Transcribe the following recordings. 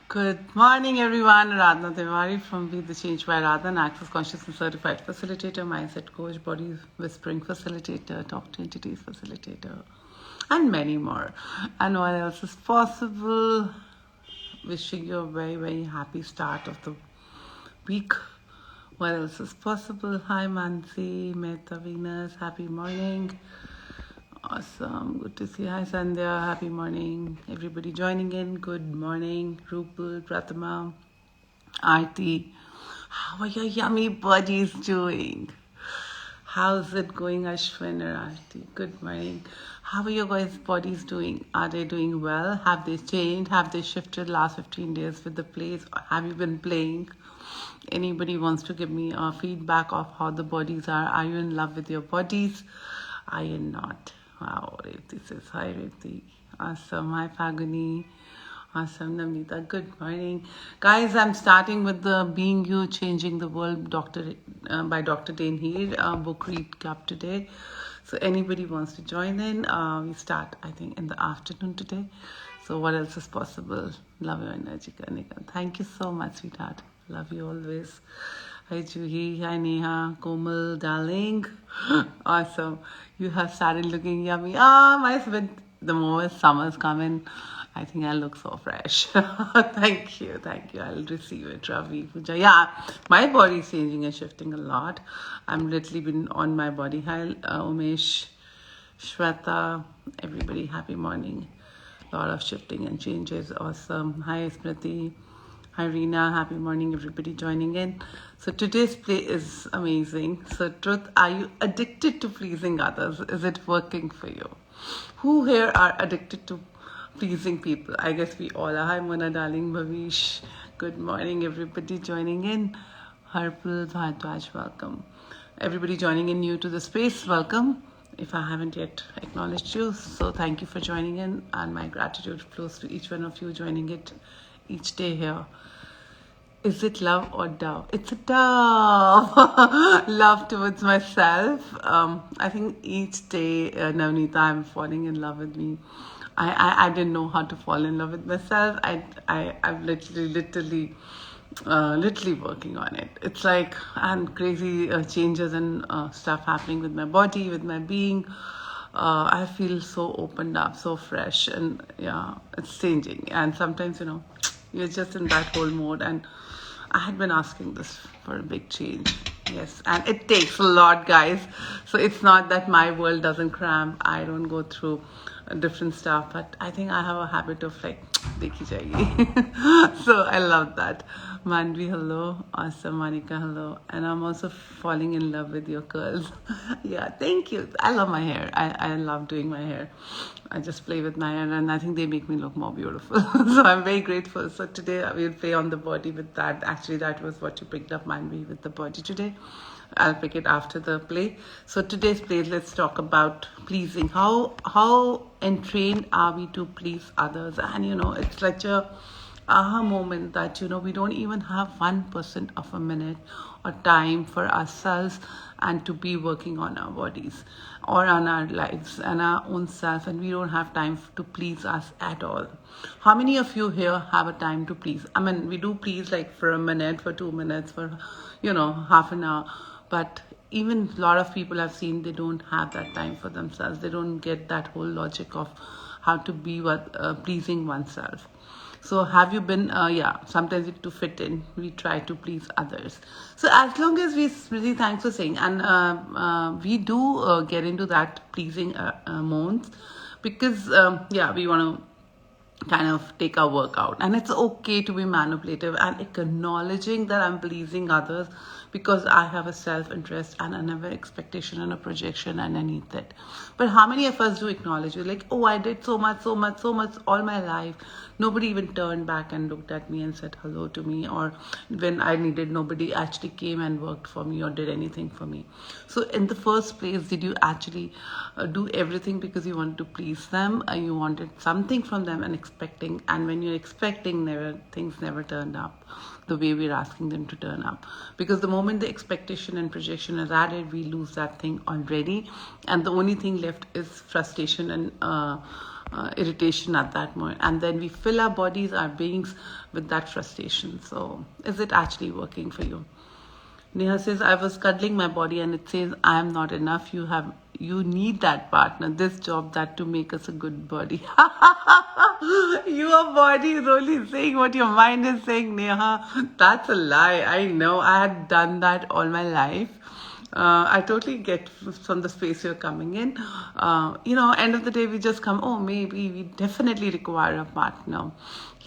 Good morning, everyone. Aradhana from Be the Change by Aradhana, Access Consciousness Certified Facilitator, Mindset Coach, Body Whispering Facilitator, Talk to Entities Facilitator, and many more. And what else is possible? Wishing you a very, very happy start of the week. What else is possible? Hi, Mansi, Meta Venus, happy morning. Awesome. Good to see you. Hi, Sandhya. Happy morning. Everybody joining in. Good morning. Rupal, Prathama, Aarti. How are your yummy bodies doing? How's it going, Ashwin or Aarti? Good morning. How are your guys' bodies doing? Are they doing well? Have they changed? Have they shifted last 15 days with the plays? Have you been playing? Anybody wants to give me a feedback of how the bodies are? Are you in love with your bodies? Are you not? Wow, Revti says, hi Revti. Awesome. Hi Pagani. Awesome, Namita. Good morning. Guys, I'm starting with the Being You, Changing the World by Dr. Dane Heer book read club today. So anybody wants to join in, we start, I think, in the afternoon today. So what else is possible? Love your energy, Kanika. Thank you so much, sweetheart. Love you always. Hi Juhi, hi Neha, Komal, darling. Awesome. You have started looking yummy. The moment summer's coming, I think I look so fresh. Thank you. I'll receive it, Ravi. Puja. Yeah, my body is changing and shifting a lot. I'm literally been on my body. Hi, Umesh, Shweta, everybody, happy morning. A lot of shifting and changes. Awesome. Hi, Smriti. Hi Reena, happy morning everybody joining in. So today's play is amazing. So truth, are you addicted to pleasing others? Is it working for you? Who here are addicted to pleasing people? I guess we all are. Hi Mona darling, Bhavish. Good morning everybody joining in. Harpal, Bhardwaj, welcome. Everybody joining in new to the space, welcome. If I haven't yet acknowledged you, so thank you for joining in, and my gratitude flows to each one of you joining it each day here. Is it love or dove? It's a dove. Love towards myself. I think each day, Navneeta, I'm falling in love with me. I didn't know how to fall in love with myself. I'm literally working on it. It's like, and crazy changes and stuff happening with my body, with my being. I feel so opened up, so fresh, and yeah, it's changing. And sometimes, you're just in that whole mode, and I had been asking this for a big change. Yes, and it takes a lot, guys. So it's not that my world doesn't cramp. I don't go through different stuff, but I think I have a habit of like, dekhi jayegi. So I love that. Manvi, hello. Awesome, Monica, hello. And I'm also falling in love with your curls. Yeah, thank you. I love my hair. I love doing my hair. I just play with my hair, and I think they make me look more beautiful. So I'm very grateful. So today we'll play on the body with that. Actually, that was what you picked up, Manvi, with the body today. I'll pick it after the play. So today's play, let's talk about pleasing. How entrained are we to please others? And it's such a aha moment that we don't even have 1% of a minute or time for ourselves and to be working on our bodies or on our lives and our own self, and we don't have time to please us at all. How many of you here have a time to please? I mean, we do please like for a minute, for 2 minutes, for half an hour, but even a lot of people I've seen, they don't have that time for themselves. They don't get that whole logic of how to be pleasing oneself. So have you been, sometimes to fit in, we try to please others. So as long as really, thanks for saying, and we do get into that pleasing modes, because, we want to kind of take our work out, and it's okay to be manipulative and acknowledging that I'm pleasing others because I have a self-interest and another expectation and a projection underneath it. But how many of us do acknowledge it? Like, oh, I did so much all my life. Nobody even turned back and looked at me and said hello to me, or when I needed, nobody actually came and worked for me or did anything for me. So in the first place, did you actually do everything because you wanted to please them? You wanted something from them and expecting, and when you're expecting, things never turned up the way we're asking them to turn up. Because the moment the expectation and projection is added, we lose that thing already, and the only thing left is frustration and irritation at that moment, and then we fill our bodies, our beings, with that frustration. So is it actually working for you? Neha says, I was cuddling my body and it says, I am not enough. You need that partner, this job, that to make us a good body. Your body is only saying what your mind is saying, Neha. That's a lie. I know. I had done that all my life. I totally get from the space you're coming in. End of the day, we just come, oh, maybe we definitely require a partner.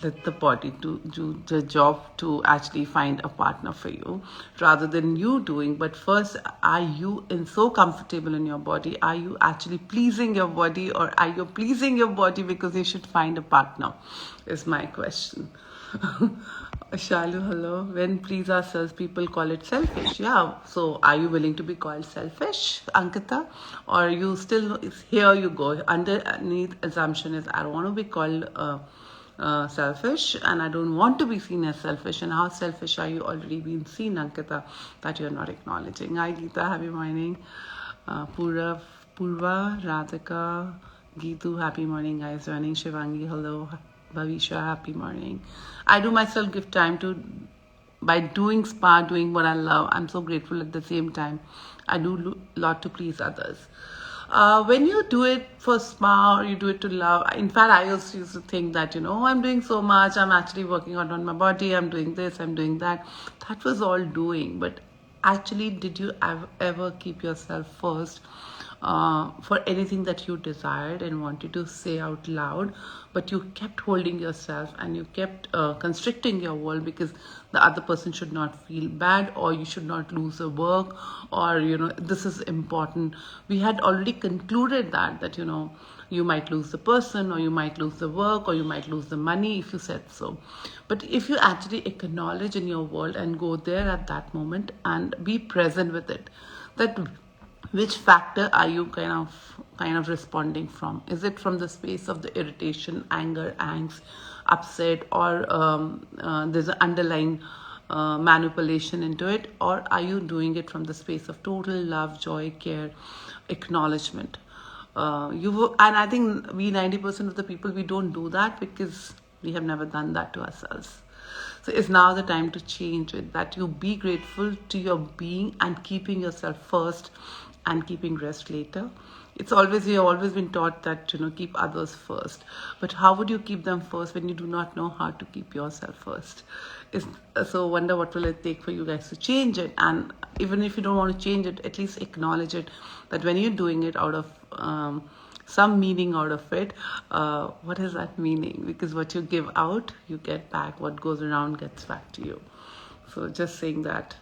Let the body do the job to actually find a partner for you rather than you doing. But first, are you so comfortable in your body? Are you actually pleasing your body, or are you pleasing your body because you should find a partner? Is my question. Shalu, hello. When please ourselves, people call it selfish. Yeah. So are you willing to be called selfish, Ankita? Or you still, here you go. Underneath assumption is, I don't want to be called selfish, and I don't want to be seen as selfish. And how selfish are you already being seen, Ankita, that you're not acknowledging? Hi, Geeta. Happy morning. Purva, Radhika, Geetu, happy morning, guys. Joining Shivangi, hello. Bhavisha, happy morning. I do myself give time to, by doing spa, doing what I love. I'm so grateful at the same time. I do a lot to please others. When you do it for spa or you do it to love, in fact, I also used to think that, I'm doing so much. I'm actually working out on my body. I'm doing this, I'm doing that. That was all doing. But actually, did you ever keep yourself first? For anything that you desired and wanted to say out loud, but you kept holding yourself and you kept constricting your world because the other person should not feel bad, or you should not lose the work, or this is important. We had already concluded that you might lose the person, or you might lose the work, or you might lose the money if you said so. But if you actually acknowledge in your world and go there at that moment and be present with it, that which factor are you kind of responding from? Is it from the space of the irritation, anger, angst, upset, or there's an underlying manipulation into it, or are you doing it from the space of total love, joy, care, acknowledgement? And I think we 90% of the people, we don't do that because we have never done that to ourselves. So it's now the time to change it, that you be grateful to your being and keeping yourself first and keeping rest later. You've always been taught that, keep others first. But how would you keep them first when you do not know how to keep yourself first? So wonder what will it take for you guys to change it. And even if you don't want to change it, at least acknowledge it, that when you're doing it out of some meaning out of it, what is that meaning? Because what you give out, you get back. What goes around gets back to you. So just saying that.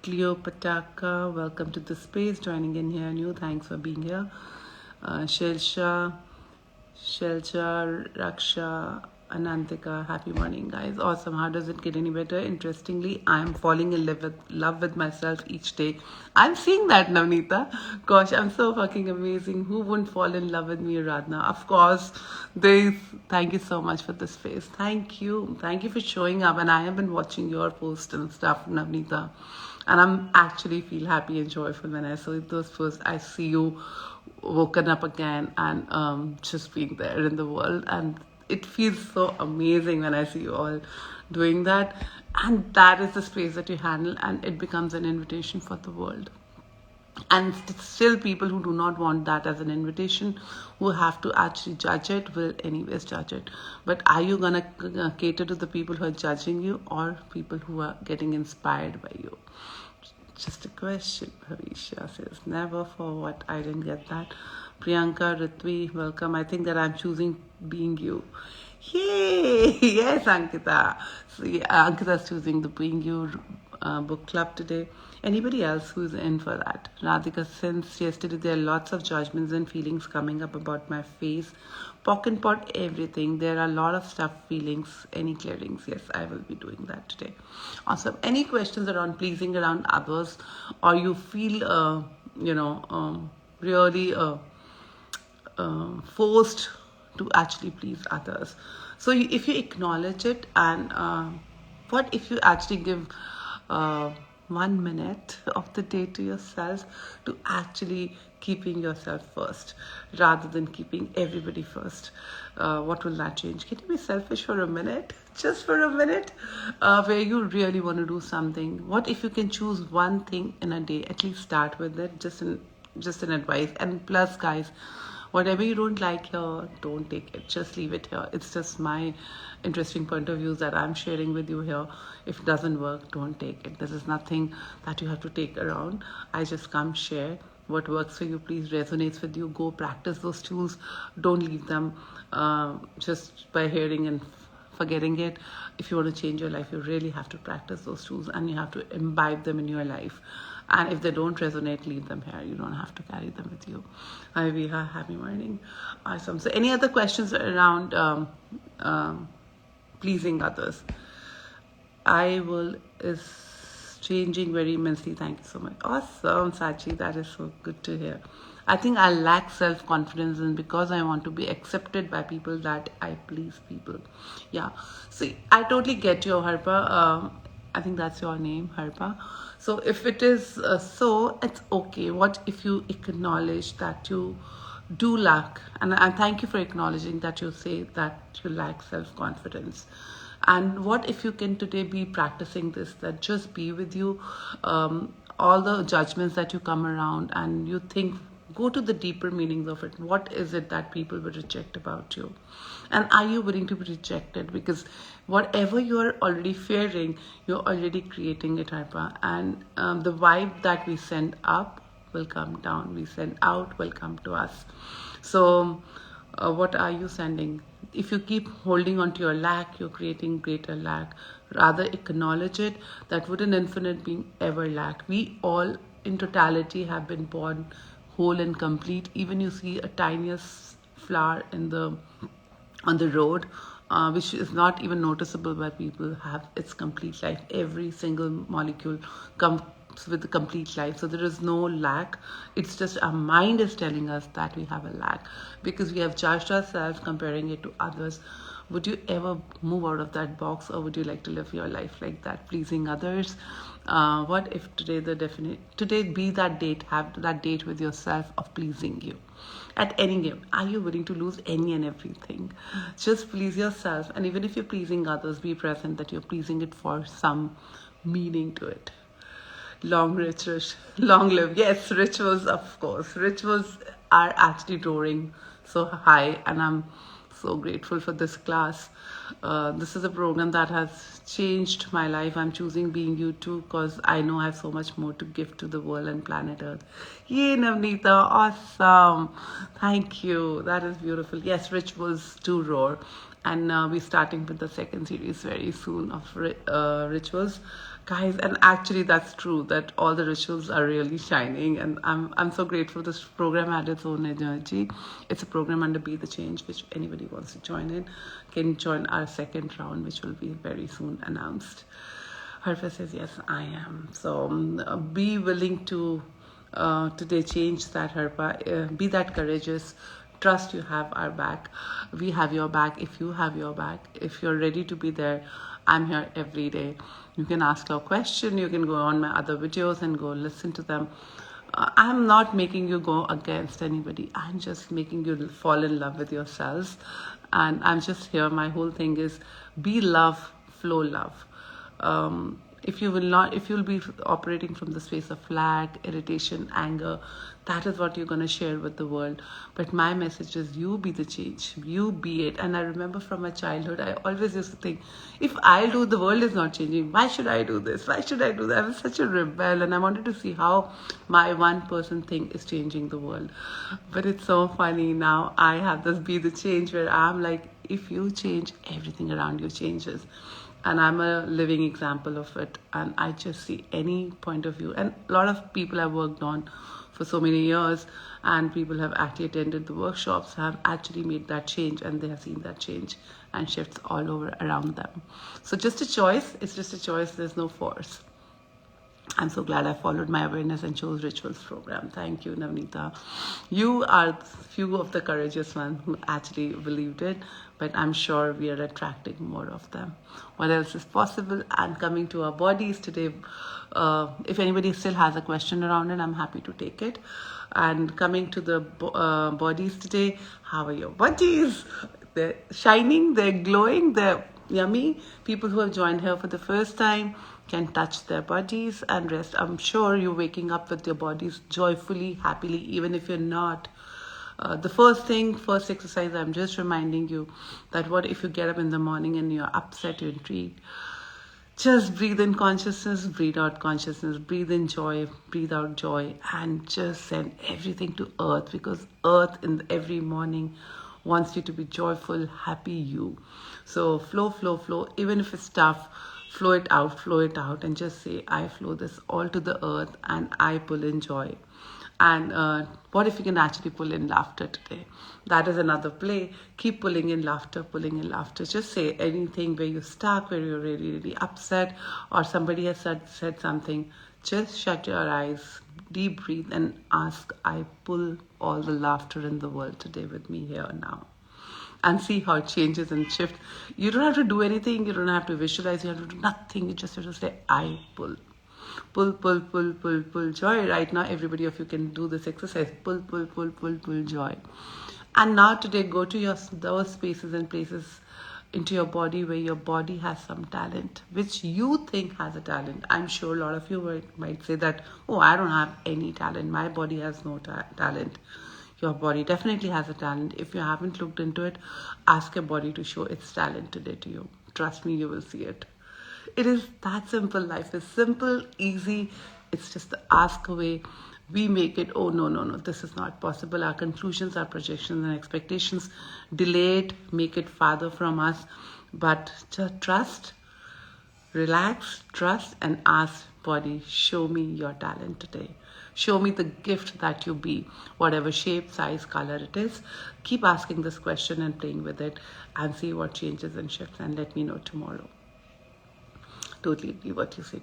Cleopatra, welcome to the space, joining in here new. Thanks for being here. Shelsha, Raksha, Anantika, happy morning, guys. Awesome. How does it get any better? Interestingly, I'm falling in love with myself each day. I'm seeing that, Navneeta. Gosh, I'm so fucking amazing. Who wouldn't fall in love with me, Aradhana? Of course. Thank you so much for this space. Thank you. Thank you for showing up. And I have been watching your posts and stuff, Navneeta. And I'm actually feel happy and joyful when I saw those posts. I see you woken up again and just being there in the world. And it feels so amazing when I see you all doing that. And that is the space that you handle, and it becomes an invitation for the world. And still people who do not want that as an invitation, who have to actually judge it, will anyways judge it. But are you going to cater to the people who are judging you, or people who are getting inspired by you? Just a question. Bhavisha says, never. For what? I didn't get that. Priyanka, Ritvi, welcome. I think that I'm choosing being you. Yay! Yes, Ankita. So yeah, Ankita's choosing the Being You book club today. Anybody else who's in for that? Radhika, since yesterday there are lots of judgments and feelings coming up about my face, pock and pot, everything. There are a lot of stuff, feelings, any clearings. Yes, I will be doing that today. Awesome. Any questions around pleasing around others, or you feel, really forced to actually please others? So if you acknowledge it, and what if you actually give 1 minute of the day to yourself to actually keeping yourself first rather than keeping everybody first. What will that change? Can you be selfish for a minute? Just for a minute, where you really want to do something. What if you can choose one thing in a day? At least start with it. Just an advice. And plus, guys, whatever you don't like here, don't take it. Just leave it here. It's just my interesting point of views that I'm sharing with you here. If it doesn't work, don't take it. This is nothing that you have to take around. I just come share what works for you. Please resonates with you. Go practice those tools. Don't leave them just by hearing and forgetting it. If you want to change your life, you really have to practice those tools and you have to imbibe them in your life. And if they don't resonate, leave them here. You don't have to carry them with you. Hi Viha, happy morning. Awesome. So any other questions around pleasing others? I will is changing very immensely. Thank you so much. Awesome, Sachi. That is so good to hear. I think I lack self-confidence, and because I want to be accepted by people, that I please people. Yeah. See, I totally get you, Harpa. I think that's your name, Harpa. So if it is so, it's okay. What if you acknowledge that you do lack, and I thank you for acknowledging that you say that you lack self-confidence. And what if you can today be practicing this, that just be with you, all the judgments that you come around and you think, go to the deeper meanings of it. What is it that people will reject about you? And are you willing to be rejected? Because whatever you're already fearing, you're already creating it, Harpa. And the vibe that we send up will come down. We send out will come to us. So what are you sending? If you keep holding on to your lack, you're creating greater lack. Rather acknowledge it. That would an infinite being ever lack? We all in totality have been born whole and complete. Even you see a tiniest flower in on the road, which is not even noticeable by people, have its complete life. Every single molecule comes with a complete life. So there is no lack. It's just our mind is telling us that we have a lack because we have judged ourselves comparing it to others. Would you ever move out of that box, or would you like to live your life like that, pleasing others? What if today today be that date, have that date with yourself of pleasing you at any game? Are you willing to lose any and everything? Just please yourself. And even if you're pleasing others, be present that you're pleasing it for some meaning to it. Long live. Yes, rituals, of course. Rituals are actually roaring so high, and I'm so grateful for this class. This is a program that has changed my life. I'm choosing being you too because I know I have so much more to give to the world and planet Earth. Yay, Navneeta, awesome. Thank you. That is beautiful. Yes, rituals do roar. And we're starting with the second series very soon of rituals. Guys, and actually that's true that all the rituals are really shining, and I'm so grateful this program had its own energy. It's a program under Be the Change, which anybody wants to join in can join our second round, which will be very soon announced. Harfa says yes, I am. So be willing to today change that, Harpa. Be that courageous. Trust you have our back. We have your back if you have your back. If you're ready to be there, I'm here every day. You can ask your question. You can go on my other videos and go listen to them. I'm not making you go against anybody. I'm just making you fall in love with yourselves. And I'm just here. My whole thing is be love, flow love. If you'll be operating from the space of lack, irritation, anger, that is what you're going to share with the world. But my message is you be the change. You be it. And I remember from my childhood, I always used to think, if I do, the world is not changing. Why should I do this? Why should I do that? I was such a rebel, and I wanted to see how my one person thing is changing the world. But it's so funny now. I have this be the change where I'm like, if you change, everything around you changes. And I'm a living example of it. And I just see any point of view. And a lot of people I've worked on for so many years, and people have actually attended the workshops, have actually made that change, and they have seen that change and shifts all over around them. So just a choice. It's just a choice. There's no force. I'm so glad I followed my awareness and chose rituals program. Thank you, Navneeta. You are few of the courageous ones who actually believed it, but I'm sure we are attracting more of them. What else is possible? And coming to our bodies today, if anybody still has a question around it, I'm happy to take it. And coming to the bodies today, how are your bodies? They're shining, they're glowing, they're yummy. People who have joined here for the first time can touch their bodies and rest. I'm sure you're waking up with your bodies joyfully, happily, even if you're not. The first exercise, I'm just reminding you that what if you get up in the morning and you're upset, you're intrigued. Just breathe in consciousness, breathe out consciousness, breathe in joy, breathe out joy, and just send everything to earth, because earth in every morning wants you to be joyful, happy you. So flow, flow, flow. Even if it's tough, flow it out, and just say, I flow this all to the earth and I pull in joy. And what if you can actually pull in laughter today? That is another play. Keep pulling in laughter, pulling in laughter. Just say anything where you're stuck, where you're really, really upset, or somebody has said something. Just shut your eyes, deep breathe, and ask, I pull all the laughter in the world today with me here now. And see how it changes and shifts. You don't have to do anything. You don't have to visualize. You have to do nothing. You just have to say, I pull. Pull, pull, pull, pull, pull joy. Right now, everybody of you can do this exercise. Pull, pull, pull, pull, pull joy. And now today, go to those spaces and places into your body where your body has some talent, which you think has a talent. I'm sure a lot of you might say that, oh, I don't have any talent. My body has no talent. Your body definitely has a talent. If you haven't looked into it, ask your body to show its talent today to you. Trust me, you will see it. It is that simple. Life is simple, easy. It's just the ask away. We make it, oh, no, this is not possible. Our conclusions, our projections and expectations delay it, make it farther from us. But just trust, relax, trust, and ask body, show me your talent today. Show me the gift that you be, whatever shape, size, color it is. Keep asking this question and playing with it and see what changes and shifts, and let me know tomorrow. Totally agree what you said.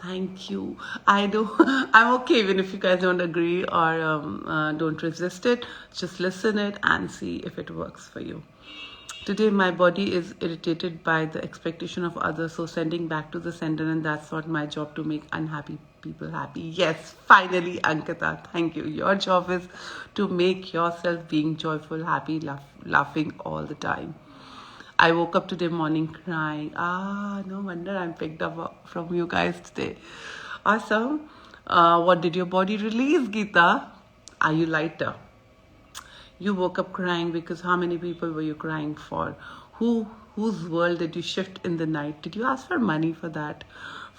Thank you. I'm okay even if you guys don't agree or don't resist it. Just listen it and see if it works for you. Today my body is irritated by the expectation of others, so sending back to the sender, and that's not my job to make unhappy people happy. Yes, finally, Ankita, thank you. Your job is to make yourself being joyful, happy, laughing all the time. I woke up today morning crying. No wonder I'm picked up from you guys today. Awesome. What did your body release, Geeta? Are you lighter? You woke up crying because how many people were you crying for? Whose world did you shift in the night? Did you ask for money for that?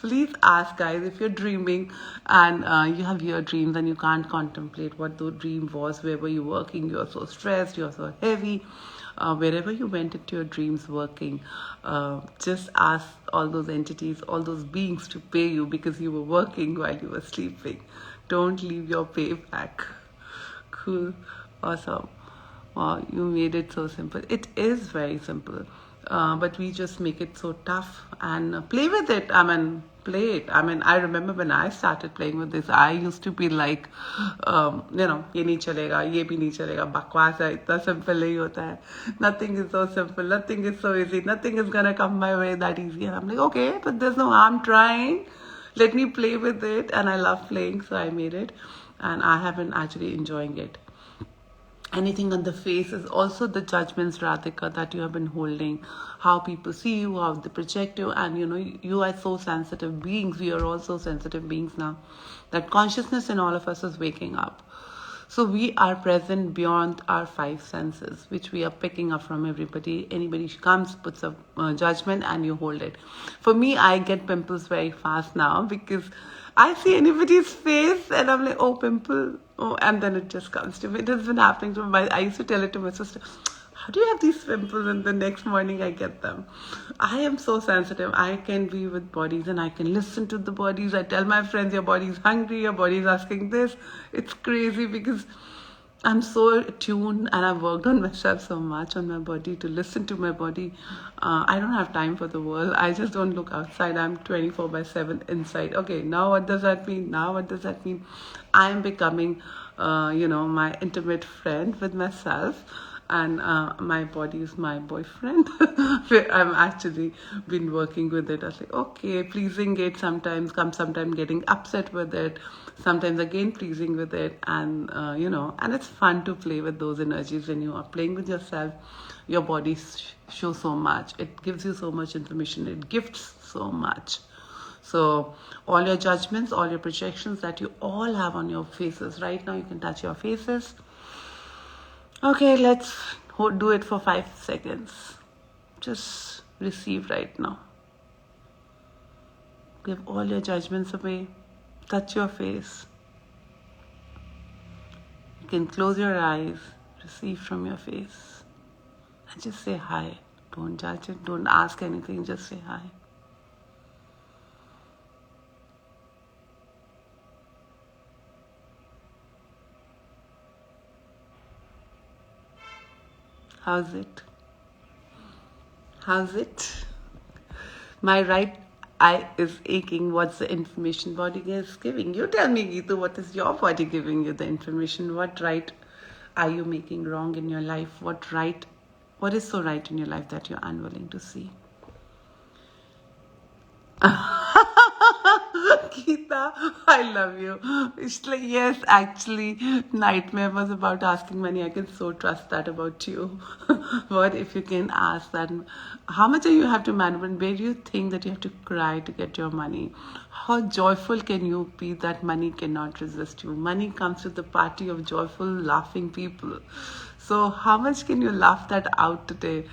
Please ask, guys, if you're dreaming and you have your dreams and you can't contemplate what the dream was, where were you working? You're so stressed, you're so heavy. Wherever you went into your dreams working, just ask all those entities, all those beings to pay you because you were working while you were sleeping. Don't leave your pay back. Cool. Awesome. Wow, you made it so simple. It is very simple. But we just make it so tough and play with it. Play it. I remember when I started playing with this, I used to be like, ye nahi chalega, ye bhi nahi chalega, bakwas hai, itna simple nahi hota hai. Nothing is so simple, nothing is so easy, nothing is gonna come my way that easy. And I'm like, okay, but there's no harm trying. Let me play with it. And I love playing, so I made it. And I have been actually enjoying it. Anything on the face is also the judgments, Radhika, that you have been holding. How people see you, how they project you. And you are so sensitive beings. We are also sensitive beings now. That consciousness in all of us is waking up. So we are present beyond our five senses, which we are picking up from everybody. Anybody comes, puts a judgment, and you hold it. For me, I get pimples very fast now because I see anybody's face and I'm like, oh, pimple. Oh, and then it just comes to me. It has been happening to me. I used to tell it to my sister, how do you have these pimples? And the next morning I get them. I am so sensitive. I can be with bodies and I can listen to the bodies. I tell my friends, your body's hungry, your body's asking this. It's crazy because I'm so attuned and I've worked on myself so much, on my body, to listen to my body. I don't have time for the world. I just don't look outside. I'm 24 by 7 inside. Okay, now what does that mean? Now what does that mean? I'm becoming, my intimate friend with myself. And my body is my boyfriend. I'm actually been working with it. I was like, okay, pleasing it sometimes, sometimes getting upset with it, sometimes again pleasing with it, and and it's fun to play with those energies. When you are playing with yourself, your body shows so much. It gives you so much information. It gifts so much. So all your judgments, all your projections that you all have on your faces right now, you can touch your faces. Okay, let's do it for 5 seconds. Just receive right now. Give all your judgments away. Touch your face. You can close your eyes, receive from your face, and just say hi. Don't judge it, don't ask anything, just say hi. How's it? How's it? My right eye is aching. What's the information body is giving? You tell me, Geetu, what is your body giving you the information? What right are you making wrong in your life? What is so right in your life that you're unwilling to see? Geeta, I love you. It's like, yes, actually, nightmare was about asking money. I can so trust that about you. What if you can ask that? How much do you have to manage? Where do you think that you have to cry to get your money? How joyful can you be that money cannot resist you? Money comes with the party of joyful, laughing people. So how much can you laugh that out today?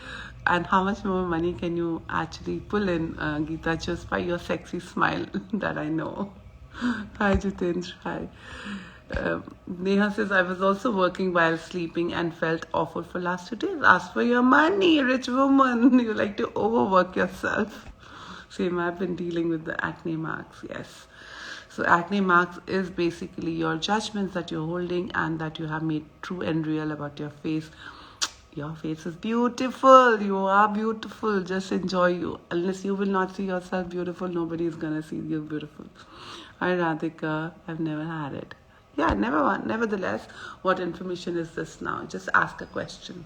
And how much more money can you actually pull in, Geeta, just by your sexy smile that I know? Hi, Jitendra. Hi. Neha says, I was also working while sleeping and felt awful for last 2 days. Ask for your money, rich woman. You like to overwork yourself. Same, I've been dealing with the acne marks, yes. So acne marks is basically your judgments that you're holding and that you have made true and real about your face. Your face is beautiful. You are beautiful. Just enjoy you. Unless you will not see yourself beautiful, nobody is going to see you beautiful. Hi, Radhika. I've never had it. Yeah, never. Nevertheless, what information is this now? Just ask a question.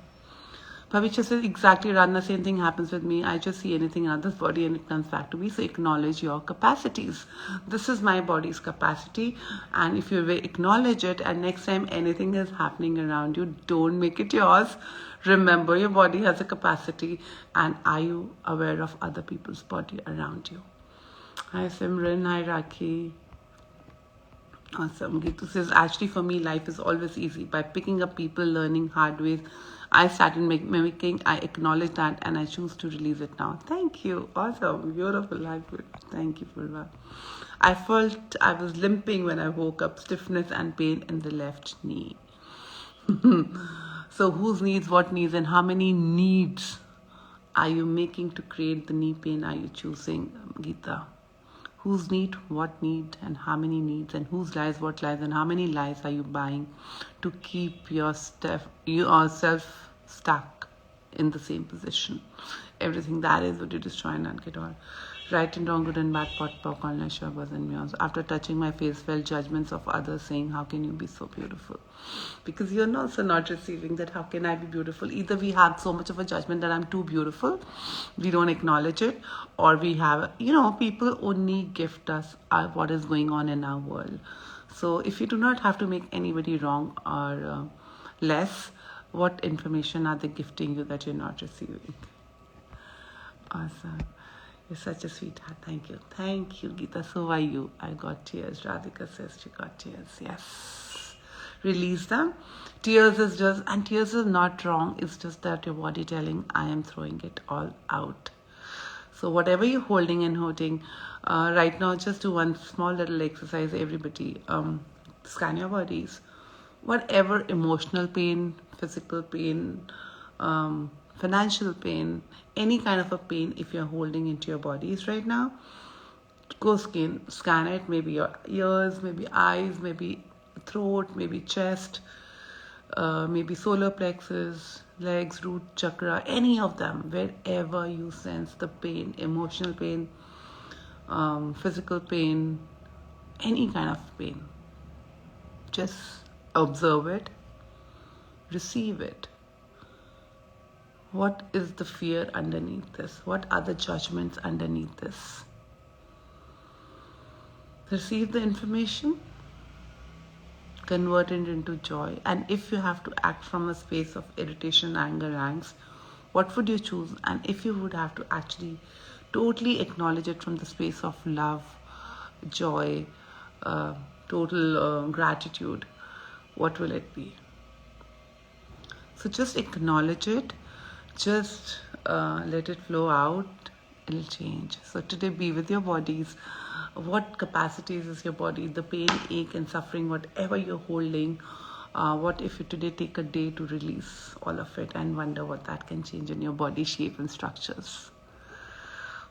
Bhavisha says, exactly, Radhana, same thing happens with me. I just see anything in others' body and it comes back to me. So acknowledge your capacities. This is my body's capacity. And if you acknowledge it and next time anything is happening around you, don't make it yours. Remember, your body has a capacity. And are you aware of other people's body around you? Hi, Simran. Hi, Rakhi. Awesome. Gitu says, actually, for me, life is always easy. By picking up people, learning hard ways, I started mimicking. I acknowledge that and I choose to release it now. Thank you. Awesome. Beautiful. Thank you for that. I felt I was limping when I woke up, stiffness and pain in the left knee. So whose needs, what needs, and how many needs are you making to create the knee pain? Are you choosing, Geeta? Whose need, what need, and how many needs, and whose lies, what lies, and how many lies are you buying to keep yourself stuck in the same position? Everything that is what you destroy and not get all. Right and wrong, good and bad, pot, pock, online, sure, was and meows. After touching my face, felt judgments of others saying, how can you be so beautiful? Because you're also not receiving that, how can I be beautiful? Either we have so much of a judgment that I'm too beautiful, we don't acknowledge it, or we have, people only gift us what is going on in our world. So if you do not have to make anybody wrong or less, what information are they gifting you that you're not receiving? Awesome. You're such a sweetheart. Thank you. Thank you, Geeta. So are you. I got tears. Radhika says she got tears. Yes. Release them. Tears is not wrong. It's just that your body telling, I am throwing it all out. So whatever you're holding and holding, right now, just do one small little exercise, everybody. Scan your bodies. Whatever emotional pain, physical pain, financial pain, any kind of a pain, if you're holding into your bodies right now, go scan it. Maybe your ears, maybe eyes, maybe throat, maybe chest, maybe solar plexus, legs, root chakra, any of them, wherever you sense the pain, emotional pain, physical pain, any kind of pain. Just observe it, receive it. What is the fear underneath this? What are the judgments underneath this? Receive the information, convert it into joy. And if you have to act from a space of irritation, anger, angst, what would you choose? And if you would have to actually totally acknowledge it from the space of love, joy, total gratitude, what will it be? So just acknowledge it, just let it flow out, it'll change. So today, be with your bodies. What capacities is your body, the pain, ache and suffering, whatever you're holding. What if you today take a day to release all of it and wonder what that can change in your body shape and structures.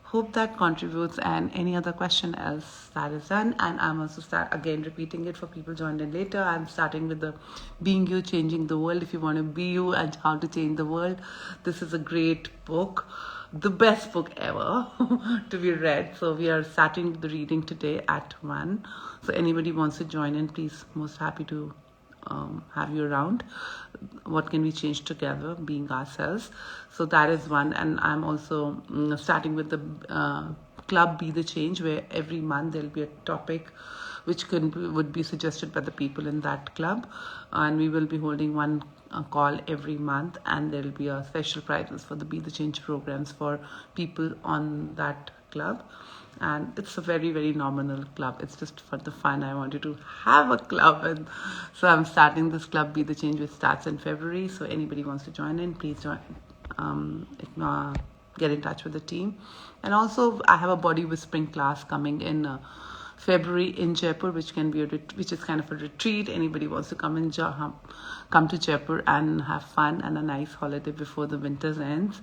Hope that contributes, and any other question else that is done. And I'm also again repeating it for people joined in later. I'm starting with the Being You, Changing the World. If you want to be you and how to change the world, this is a great book, the best book ever to be read. So we are starting the reading today at 1. So anybody wants to join in, please, most happy to have you around. What can we change together, being ourselves? So that is one. And I'm also starting with the club Be the Change, where every month there'll be a topic which would be suggested by the people in that club, and we will be holding one call every month, and there will be a special prizes for the Be the Change programs for people on that club. And it's a very, very nominal club. It's just for the fun. I wanted to have a club, and so I'm starting this club Be the Change, which starts in February. So anybody wants to join in, please join. Get in touch with the team. And also I have a body whispering class coming in February in Jaipur, which can be which is kind of a retreat. Anybody wants to come come to Jaipur and have fun and a nice holiday before the winters ends,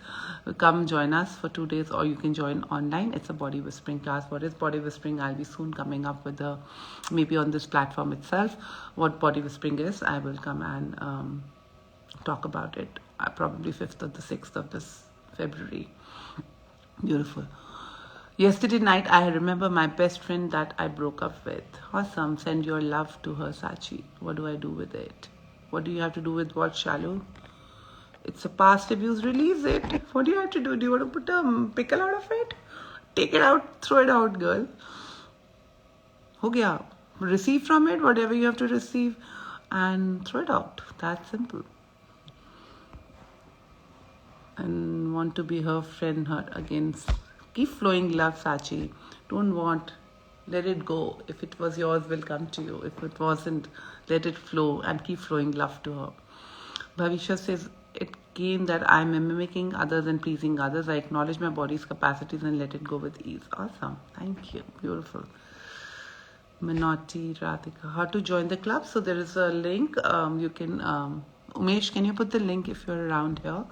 come join us for 2 days, or you can join online. It's a body whispering class. What is body whispering? I'll be soon coming up with maybe on this platform itself what body whispering is. I will come and talk about it probably 5th or the 6th of this February. Beautiful. Yesterday night, I remember my best friend that I broke up with. Awesome. Send your love to her, Sachi. What do I do with it? What do you have to do with what, Shalu? It's a past abuse. Release it. What do you have to do? Do you want to put a pickle out of it? Take it out. Throw it out, girl. Ho gaya. Receive from it whatever you have to receive and throw it out. That's simple. And want to be her friend, her against. Keep flowing love, Sachi. Don't want, let it go. If it was yours, will come to you. If it wasn't, let it flow and keep flowing love to her. Bhavisha says, it came that I'm mimicking others and pleasing others. I acknowledge my body's capacities and let it go with ease. Awesome. Thank you. Beautiful. Minotti, Radhika. How to join the club? So there is a link. You can, Umesh, can you put the link if you're around here?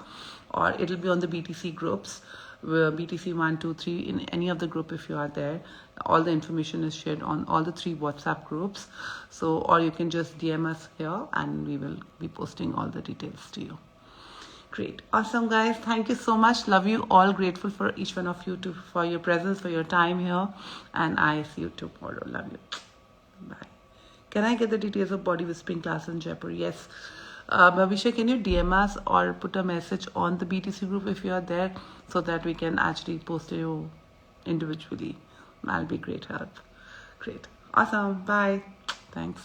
Or it'll be on the BTC groups. BTC 1, 2, 3, in any of the group if you are there. All the information is shared on all the 3 WhatsApp groups. So, or you can just DM us here and we will be posting all the details to you. Great. Awesome, guys. Thank you so much. Love you all. Grateful for each one of you for your presence, for your time here. And I see you tomorrow. Love you. Bye. Can I get the details of body whispering class in Jaipur? Yes. Bhavisha, can you DM us or put a message on the BTC group if you are there, so that we can actually post you individually? That'll be great help. Great. Awesome. Bye. Thanks.